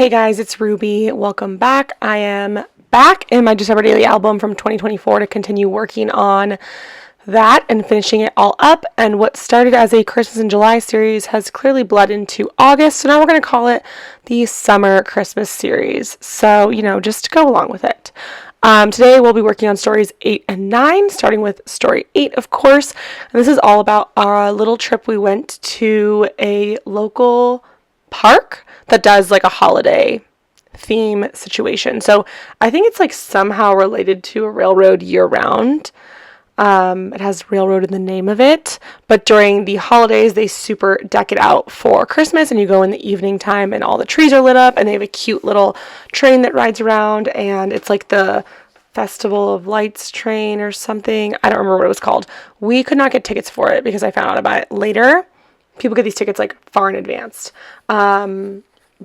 Hey guys, it's Ruby. Welcome back. I am back in my December Daily album from 2024 to continue working on that and finishing it all up. And what started as a Christmas in July series has clearly bled into August. So now we're going to call it the Summer Christmas series. So, just to go along with it. Today we'll be working on stories 8 and 9, starting with story 8, of course. And this is all about our little trip we went to a local park that does like a holiday theme situation. So I think it's like somehow related to a railroad year round. It has railroad in the name of it, but during the holidays they super deck it out for Christmas, and you go in the evening time and all the trees are lit up and they have a cute little train that rides around, and it's like the Festival of Lights train or something. I don't remember what it was called. We could not get tickets for it because I found out about it later. People get these tickets like far in advance.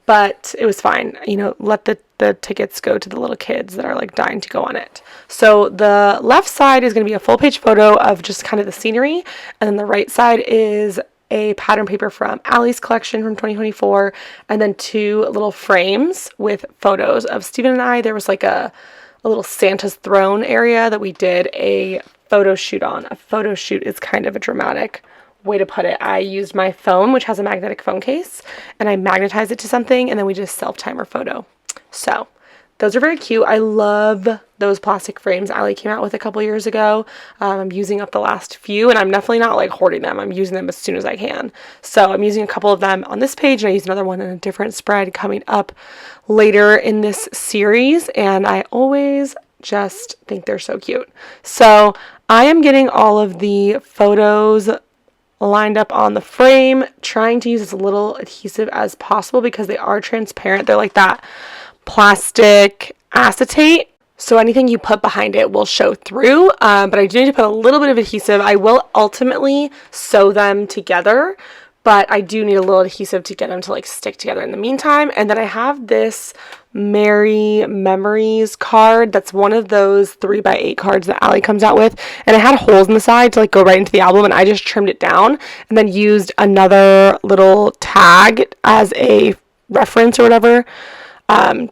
But it was fine. Let the tickets go to the little kids that are like dying to go on it. So the left side is going to be a full page photo of just kind of the scenery. And then the right side is a pattern paper from Allie's collection from 2024. And then 2 little frames with photos of Steven and I. There was like a little Santa's throne area that we did a photo shoot on. A photo shoot is kind of a dramatic way to put it. I used my phone, which has a magnetic phone case, and I magnetized it to something, and then we did a self-timer photo. So those are very cute. I love those plastic frames Allie came out with a couple years ago. I'm using up the last few, and I'm definitely not like hoarding them. I'm using them as soon as I can. So I'm using a couple of them on this page, and I use another one in a different spread coming up later in this series, and I always just think they're so cute. So I am getting all of the photos lined up on the frame, trying to use as little adhesive as possible because they are transparent. They're like that plastic acetate, so anything you put behind it will show through, but I do need to put a little bit of adhesive. I will ultimately sew them together, but I do need a little adhesive to get them to like stick together in the meantime. And then I have this Merry Memories card that's one of those 3x8 cards that Allie comes out with, and it had holes in the side to like go right into the album, and I just trimmed it down and then used another little tag as a reference or whatever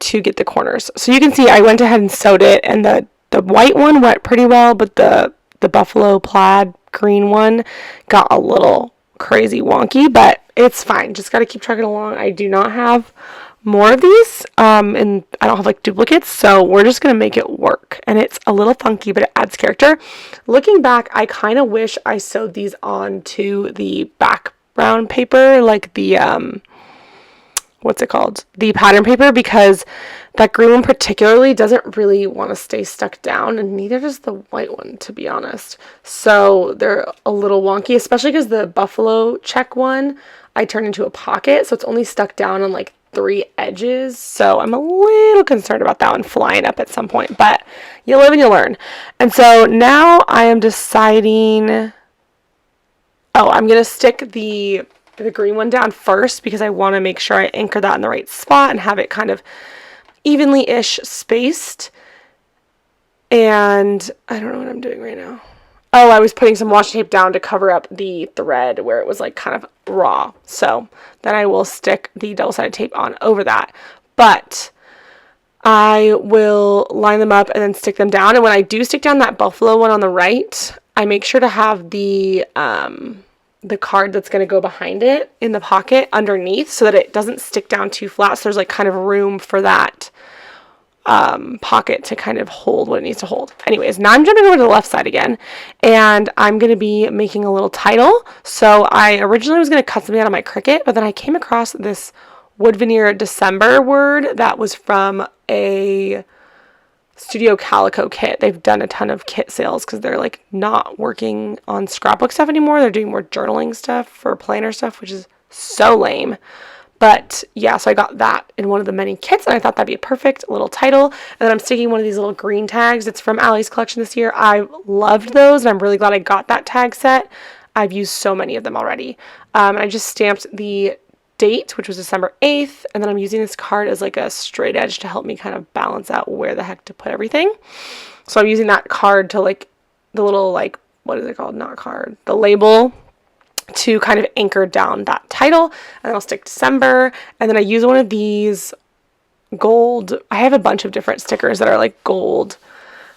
to get the corners. So you can see I went ahead and sewed it, and the white one went pretty well, but the buffalo plaid green one got a little crazy wonky, but it's fine. Just got to keep trucking along. I do not have more of these, and I don't have like duplicates, so we're just gonna make it work. And it's a little funky, but it adds character. Looking back, I kind of wish I sewed these onto the background paper, like the what's it called, the pattern paper, because that green one particularly doesn't really want to stay stuck down, and neither does the white one, to be honest. So they're a little wonky, especially because the buffalo check one I turned into a pocket, so it's only stuck down on like 3 edges. So I'm a little concerned about that one flying up at some point, but you live and you learn. And so now I am deciding, I'm gonna stick the green one down first because I want to make sure I anchor that in the right spot and have it kind of evenly-ish spaced. And I don't know what I'm doing right now. I was putting some washi tape down to cover up the thread where it was like kind of raw. So then I will stick the double-sided tape on over that. But I will line them up and then stick them down. And when I do stick down that buffalo one on the right, I make sure to have the card that's going to go behind it in the pocket underneath so that it doesn't stick down too flat. So there's like kind of room for that pocket to kind of hold what it needs to hold. Anyways, now I'm jumping over to the left side again, and I'm going to be making a little title. So I originally was going to cut something out of my Cricut, but then I came across this wood veneer December word that was from a Studio Calico kit. They've done a ton of kit sales because they're like not working on scrapbook stuff anymore. They're doing more journaling stuff for planner stuff, which is so lame. But yeah, so I got that in one of the many kits, and I thought that'd be a perfect little title. And then I'm sticking one of these little green tags. It's from Allie's collection this year. I loved those, and I'm really glad I got that tag set. I've used so many of them already. And I just stamped the date, which was December 8th, and then I'm using this card as like a straight edge to help me kind of balance out where the heck to put everything. So I'm using that card to like the little like, what is it called? Not card. The label to kind of anchor down that title, and I'll stick December, and then I use one of these gold. I have a bunch of different stickers that are like gold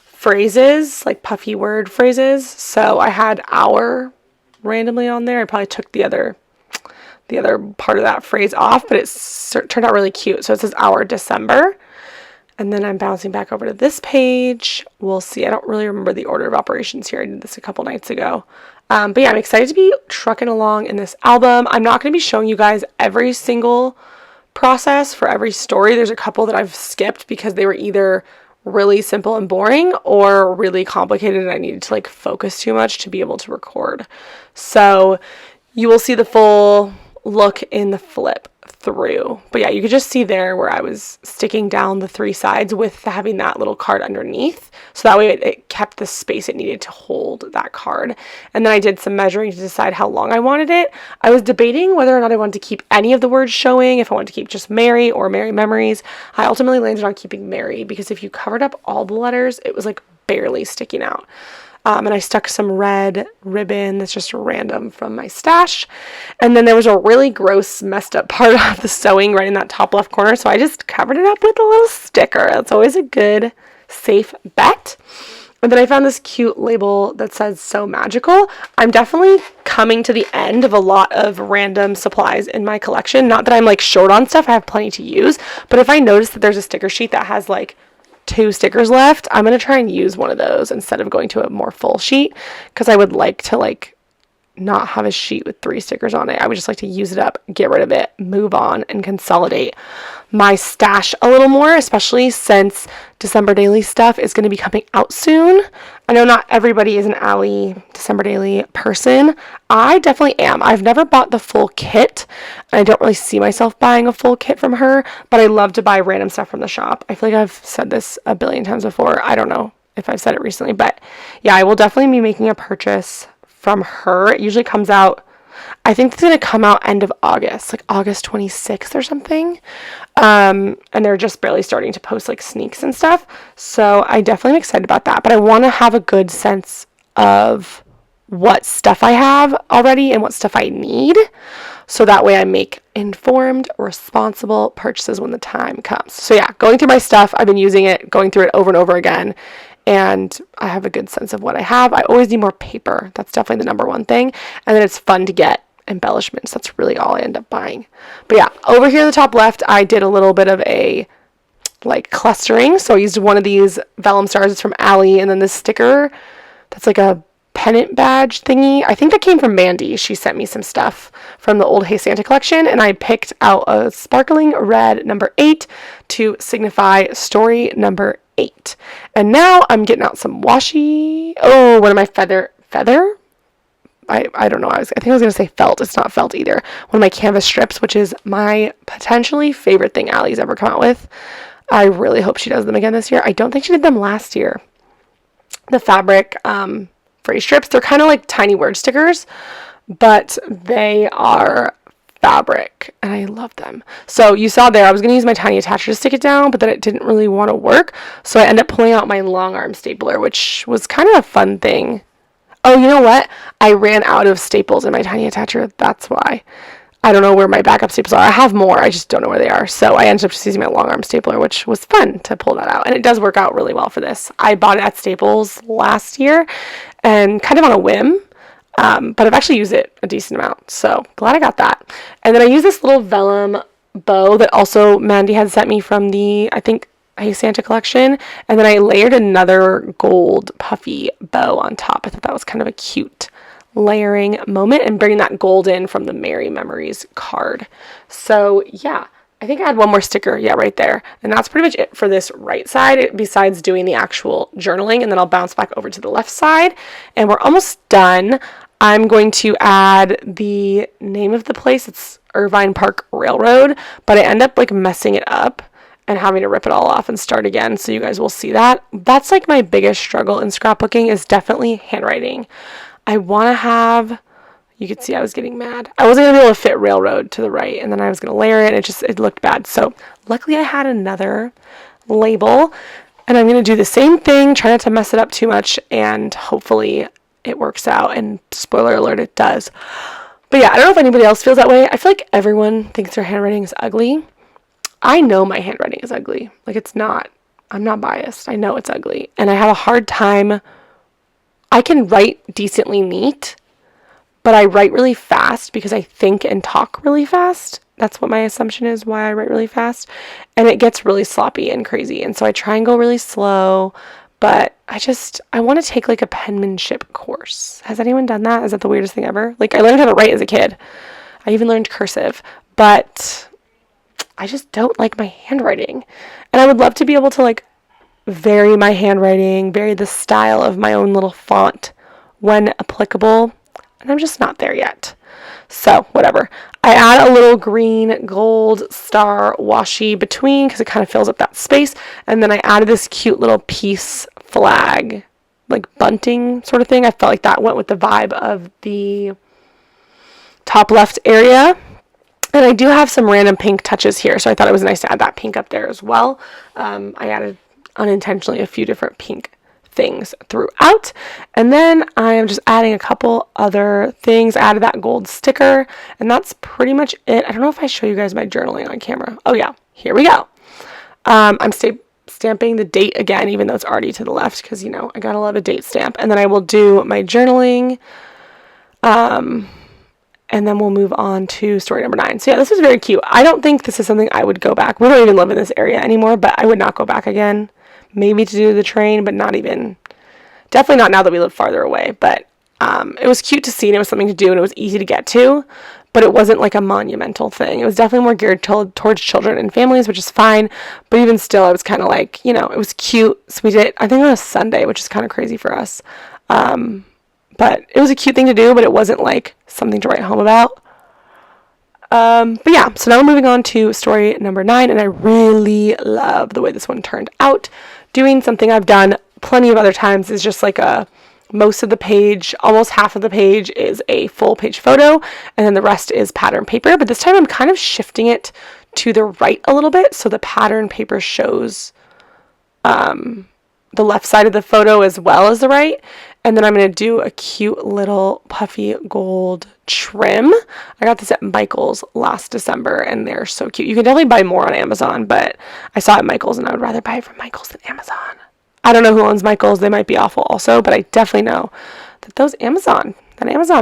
phrases, like puffy word phrases. So I had our randomly on there. I probably took the other part of that phrase off, but it turned out really cute. So it says our December. And then I'm bouncing back over to this page. We'll see. I don't really remember the order of operations here. I did this a couple nights ago. But yeah, I'm excited to be trucking along in this album. I'm not going to be showing you guys every single process for every story. There's a couple that I've skipped because they were either really simple and boring or really complicated and I needed to like focus too much to be able to record. So you will see the full look in the flip through. But yeah, you could just see there where I was sticking down the 3 sides with having that little card underneath. So that way it kept the space it needed to hold that card. And then I did some measuring to decide how long I wanted it. I was debating whether or not I wanted to keep any of the words showing, if I wanted to keep just Mary or Merry Memories. I ultimately landed on keeping Mary because if you covered up all the letters, it was like barely sticking out. And I stuck some red ribbon that's just random from my stash. And then there was a really gross, messed up part of the sewing right in that top left corner. So I just covered it up with a little sticker. That's always a good, safe bet. And then I found this cute label that says "So Magical." I'm definitely coming to the end of a lot of random supplies in my collection. Not that I'm like short on stuff. I have plenty to use. But if I notice that there's a sticker sheet that has like 2 stickers left, I'm going to try and use one of those instead of going to a more full sheet because I would like to like not have a sheet with 3 stickers on it. I would just like to use it up, get rid of it, move on, and consolidate my stash a little more, especially since December Daily stuff is going to be coming out soon. I know not everybody is an Allie December Daily person. I definitely am. I've never bought the full kit, and I don't really see myself buying a full kit from her, but I love to buy random stuff from the shop. I feel like I've said this a billion times before. I don't know if I've said it recently, but yeah, I will definitely be making a purchase from her. It usually comes out, I think it's going to come out end of August, like August 26th or something. And they're just barely starting to post like sneaks and stuff. So I definitely am excited about that. But I want to have a good sense of what stuff I have already and what stuff I need. So that way I make informed, responsible purchases when the time comes. So yeah, going through my stuff, I've been using it, going through it over and over again. And I have a good sense of what I have. I always need more paper. That's definitely the number one thing. And then it's fun to get embellishments. That's really all I end up buying. But yeah, over here in the top left, I did a little bit of a like clustering. So I used one of these vellum stars. It's from Allie. And then this sticker that's like a pennant badge thingy. I think that came from Mandy. She sent me some stuff from the old Hey Santa collection. And I picked out a sparkling red number 8 to signify story number 8. And now I'm getting out some washi. Oh, one of my feather? I don't know. I think I was going to say felt. It's not felt either. One of my canvas strips, which is my potentially favorite thing Allie's ever come out with. I really hope she does them again this year. I don't think she did them last year. The fabric phrase strips. They're kind of like tiny word stickers, but they are fabric and I love them. So you saw there I was going to use my tiny attacher to stick it down, but then it didn't really want to work, so I ended up pulling out my long arm stapler, which was kind of a fun thing. Oh, you know what, I ran out of staples in my tiny attacher. That's why. I don't know where my backup staples are. I have more, I just don't know where they are. So I ended up just using my long arm stapler, which was fun to pull that out, and it does work out really well for this. I bought it at Staples last year and kind of on a whim. But I've actually used it a decent amount, so glad I got that. And then I used this little vellum bow that also Mandy had sent me from the, I think, Hey Santa collection. And then I layered another gold puffy bow on top. I thought that was kind of a cute layering moment and bringing that gold in from the Merry Memories card. So yeah, I think I had one more sticker, yeah, right there. And that's pretty much it for this right side, besides doing the actual journaling. And then I'll bounce back over to the left side. And we're almost done. I'm going to add the name of the place. It's Irvine Park Railroad, but I end up like messing it up and having to rip it all off and start again. So you guys will see that. That's like my biggest struggle in scrapbooking is definitely handwriting. I want to have, you could see I was getting mad. I wasn't going to be able to fit railroad to the right, and then I was going to layer it, and it looked bad. So luckily I had another label, and I'm going to do the same thing, try not to mess it up too much, and hopefully it works out, and spoiler alert, it does. But yeah, I don't know if anybody else feels that way. I feel like everyone thinks their handwriting is ugly. I know my handwriting is ugly. Like, it's not, I'm not biased. I know it's ugly. And I have a hard time, I can write decently neat, but I write really fast because I think and talk really fast. That's what my assumption is, why I write really fast. And it gets really sloppy and crazy. And so I try and go really slow, but I want to take like a penmanship course. Has anyone done that? Is that the weirdest thing ever? Like, I learned how to write as a kid. I even learned cursive, but I just don't like my handwriting. And I would love to be able to like vary my handwriting, vary the style of my own little font when applicable. And I'm just not there yet. So whatever. I add a little green gold star washi between because it kind of fills up that space. And then I added this cute little peace flag, like bunting sort of thing. I felt like that went with the vibe of the top left area. And I do have some random pink touches here, so I thought it was nice to add that pink up there as well. I added unintentionally a few different pink things throughout. And then I am just adding a couple other things. I added that gold sticker, and that's pretty much it. I don't know if I show you guys my journaling on camera. Oh yeah, here we go. I'm stamping the date again, even though it's already to the left, because, you know, I gotta love a date stamp. And then I will do my journaling. And then we'll move on to story number 9. So yeah, this is very cute. I don't think this is something I would go back. We don't even live in this area anymore, but I would not go back again. Maybe to do the train, but not even, definitely not now that we live farther away. But it was cute to see, and it was something to do, and it was easy to get to, but it wasn't like a monumental thing. It was definitely more geared towards children and families, which is fine. But even still, I was kind of like, you know, it was cute. So we did it, I think, on a Sunday, which is kind of crazy for us. But it was a cute thing to do, but it wasn't like something to write home about. But yeah, so now we're moving on to story number 9, and I really love the way this one turned out. Doing something I've done plenty of other times is just like most of the page, almost half of the page is a full page photo, and then the rest is pattern paper. But this time I'm kind of shifting it to the right a little bit, so the pattern paper shows the left side of the photo as well as the right. And then I'm going to do a cute little puffy gold trim. I got this at Michael's last December, and they're so cute. You can definitely buy more on Amazon, but I saw it at Michael's, and I would rather buy it from Michael's than Amazon. I don't know who owns Michael's. They might be awful also, but I definitely know that that Amazon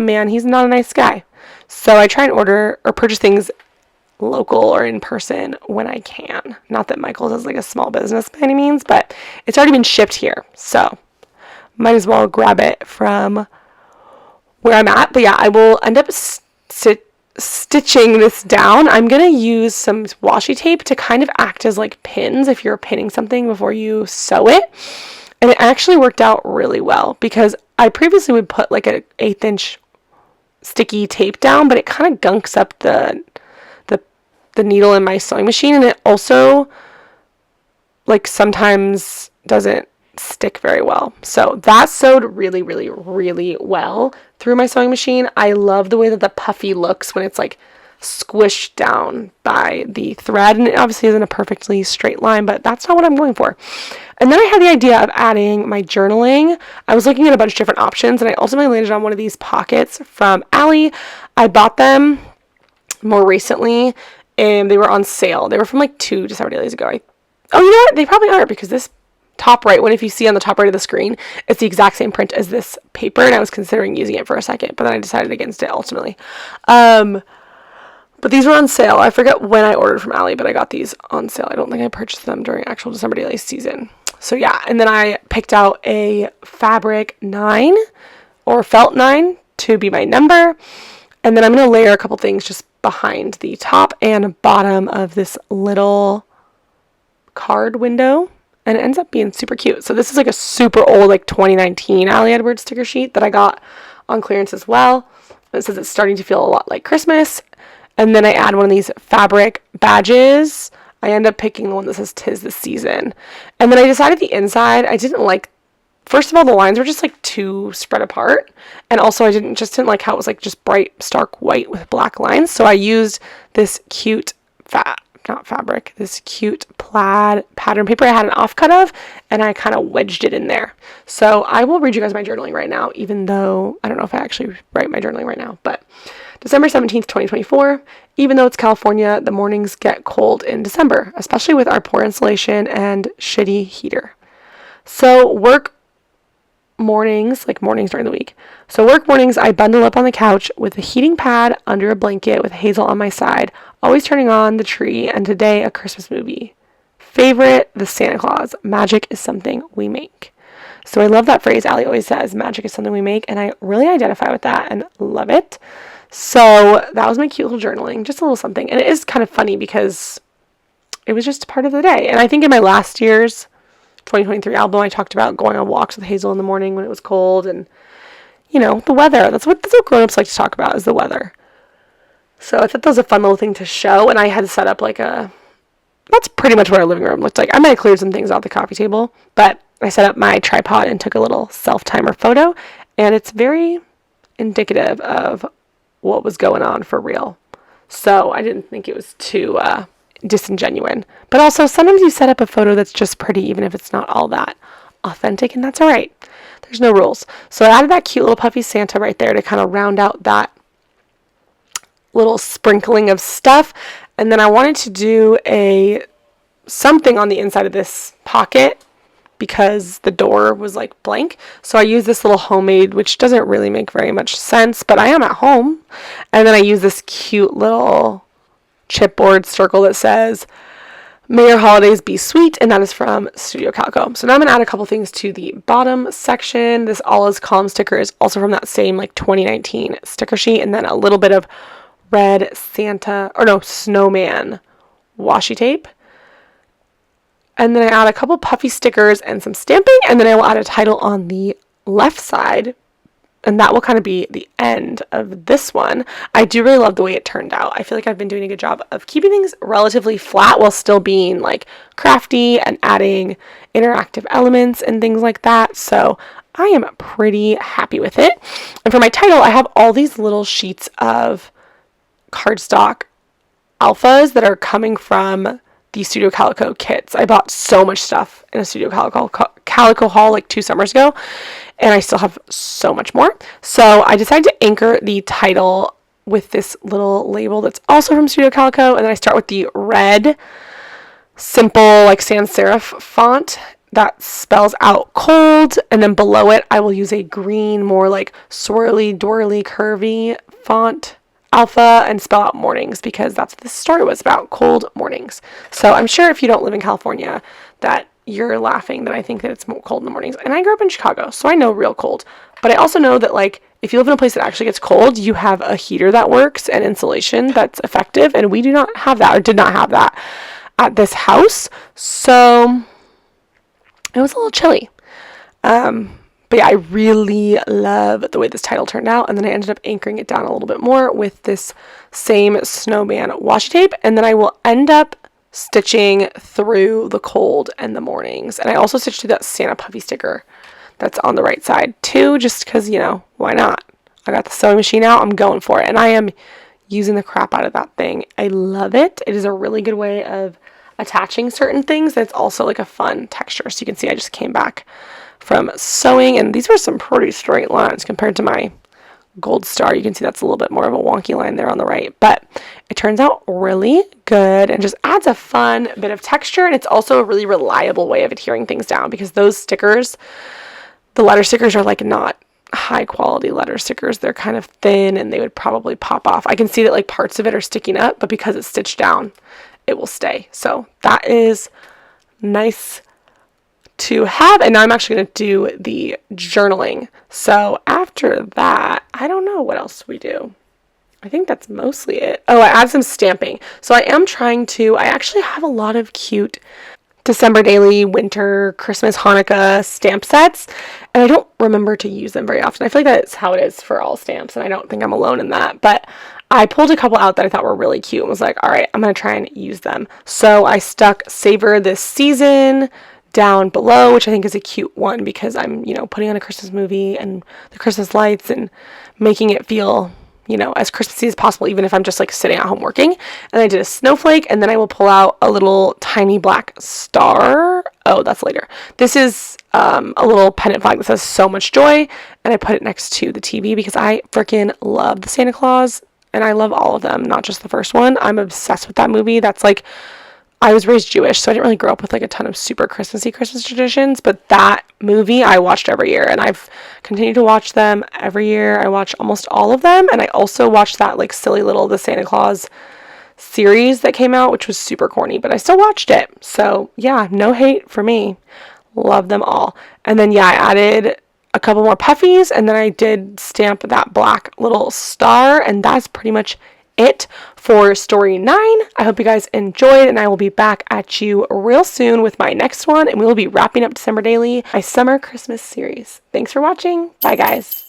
man, he's not a nice guy. So I try and order or purchase things local or in person when I can. Not that Michael's is like a small business by any means, but it's already been shipped here, so might as well grab it from where I'm at. But yeah, I will end up stitching this down. I'm going to use some washi tape to kind of act as like pins if you're pinning something before you sew it. And it actually worked out really well because I previously would put like an 1/8 inch sticky tape down, but it kind of gunks up the needle in my sewing machine, and it also like sometimes doesn't stick very well. So that sewed really, really, really well through my sewing machine. I love the way that the puffy looks when it's like squished down by the thread, and it obviously isn't a perfectly straight line, but that's not what I'm going for. And then I had the idea of adding my journaling. I was looking at a bunch of different options, and I ultimately landed on one of these pockets from Allie. I bought them more recently, and they were on sale. They were from like 2 December dailies ago. Oh, you know what? They probably are, because this top right one, if you see on the top right of the screen, it's the exact same print as this paper, and I was considering using it for a second, but then I decided against it ultimately. But these were on sale. I forget when I ordered from Allie, but I got these on sale. I don't think I purchased them during actual December daily season. So yeah, and then I picked out a fabric 9 or felt 9 to be my number. And then I'm going to layer a couple things just behind the top and bottom of this little card window, and it ends up being super cute. So this is like a super old, like 2019 Allie Edwards sticker sheet that I got on clearance as well. It says it's starting to feel a lot like Christmas. And then I add one of these fabric badges. I end up picking the one that says 'Tis the Season. And then I decided the inside, I didn't like, first of all, the lines were just like too spread apart. And also I didn't like how it was like just bright, stark white with black lines. So I used this cute this cute plaid pattern paper I had an offcut of, and I kind of wedged it in there. So I will read you guys my journaling right now, even though I don't know if I actually write my journaling right now, but December 17th, 2024. Even though it's California, the mornings get cold in December, especially with our poor insulation and shitty heater. So work mornings, like mornings during the week. So work mornings, I bundle up on the couch with a heating pad under a blanket with Hazel on my side, always turning on the tree, and today a Christmas movie. Favorite, The Santa Claus. Magic is something we make. So I love that phrase. Allie always says, magic is something we make, and I really identify with that and love it. So that was my cute little journaling, just a little something. And it is kind of funny because it was just part of the day. And I think in my last year's 2023 album, I talked about going on walks with Hazel in the morning when it was cold and, you know, the weather. That's what grown-ups like to talk about, is the weather. So I thought that was a fun little thing to show, and I had set up like that's pretty much what our living room looked like. I might have cleared some things off the coffee table, but I set up my tripod and took a little self-timer photo, and it's very indicative of what was going on for real. So I didn't think it was too disingenuous. But also, sometimes you set up a photo that's just pretty, even if it's not all that authentic, and that's all right. There's no rules. So I added that cute little puffy Santa right there to kind of round out that little sprinkling of stuff. And then I wanted to do something on the inside of this pocket because the door was like blank. So I used this little homemade, which doesn't really make very much sense, but I am at home. And then I use this cute little chipboard circle that says, "May your holidays be sweet," and that is from Studio Calico. So now I'm going to add a couple things to the bottom section. This All Is Calm sticker is also from that same like 2019 sticker sheet, and then a little bit of red snowman washi tape. And then I add a couple puffy stickers and some stamping, and then I will add a title on the left side, and that will kind of be the end of this one. I do really love the way it turned out. I feel like I've been doing a good job of keeping things relatively flat while still being like crafty and adding interactive elements and things like that. So I am pretty happy with it. And for my title, I have all these little sheets of cardstock alphas that are coming from the Studio Calico kits. I bought so much stuff in a Studio Calico haul like 2 summers ago, and I still have so much more. So I decided to anchor the title with this little label that's also from Studio Calico, and then I start with the red, simple like sans serif font that spells out cold, and then below it I will use a green, more like swirly, dorly, curvy font, alpha, and spell out mornings, because that's what this story was about, cold mornings. So I'm sure if you don't live in California that you're laughing that I think that it's cold in the mornings. And I grew up in Chicago, so I know real cold. But I also know that like if you live in a place that actually gets cold, you have a heater that works and insulation that's effective, and we do not have that, or did not have that at this house. So it was a little chilly. But yeah, I really love the way this title turned out. And then I ended up anchoring it down a little bit more with this same snowman washi tape. And then I will end up stitching through the cold and the mornings. And I also stitched through that Santa puffy sticker that's on the right side too, just because, you know, why not? I got the sewing machine out. I'm going for it. And I am using the crap out of that thing. I love it. It is a really good way of attaching certain things. That's also like a fun texture. So you can see I just came back from sewing, and these were some pretty straight lines compared to my Gold Star. You can see that's a little bit more of a wonky line there on the right, but it turns out really good and just adds a fun bit of texture. And it's also a really reliable way of adhering things down, because those stickers, the letter stickers, are like not high quality letter stickers. They're kind of thin and they would probably pop off. I can see that like parts of it are sticking up, but because it's stitched down, it will stay. So that is nice to have. And now I'm actually going to do the journaling. So after that, I don't know what else we do. I think that's mostly it. Oh, I add some stamping. So I actually have a lot of cute December daily, winter, Christmas, Hanukkah stamp sets, and I don't remember to use them very often. I feel like that's how it is for all stamps, and I don't think I'm alone in that. But I pulled a couple out that I thought were really cute and was like, all right, I'm going to try and use them. So I stuck Savor This Season down below, which I think is a cute one because I'm, putting on a Christmas movie and the Christmas lights and making it feel, as Christmassy as possible, even if I'm just like sitting at home working. And I did a snowflake, and then I will pull out a little tiny black star. Oh, that's later. This is a little pennant flag that says "So Much Joy," and I put it next to the TV because I freaking love the Santa Claus and I love all of them, not just the first one. I'm obsessed with that movie. That's like, I was raised Jewish, so I didn't really grow up with like a ton of super Christmassy Christmas traditions, but that movie I watched every year, and I've continued to watch them every year. I watch almost all of them, and I also watched that like silly little The Santa Claus series that came out, which was super corny, but I still watched it. So yeah, no hate for me. Love them all. And then yeah, I added a couple more puffies, and then I did stamp that black little star, and that's pretty much it for story 9. I hope you guys enjoyed, and I will be back at you real soon with my next one, and we will be wrapping up December Daily, my summer Christmas series. Thanks for watching. Bye guys.